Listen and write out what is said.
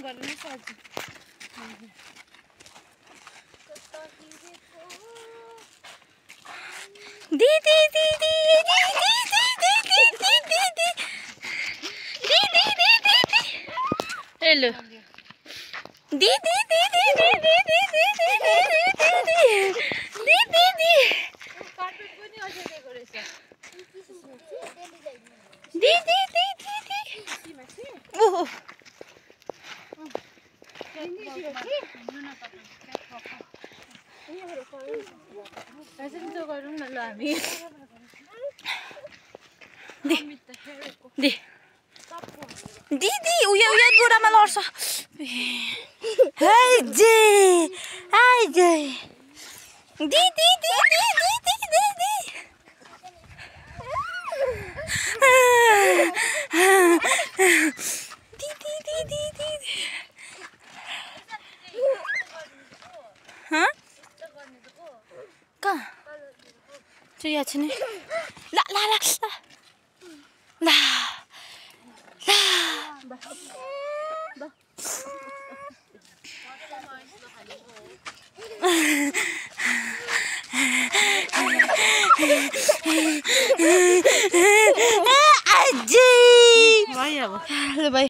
गर्ने सजिलो दिदी दिदी हेलो दिदी दिदी कार्पेट पनि अझेको रहेछ दिदी ओहो गरौँ न ल हामी दिदी उयो गोडामा लड्छ हाय जे दिदी हाँ कहाँ त्यो याद छैन ला ला ला ला अजय भाइ अब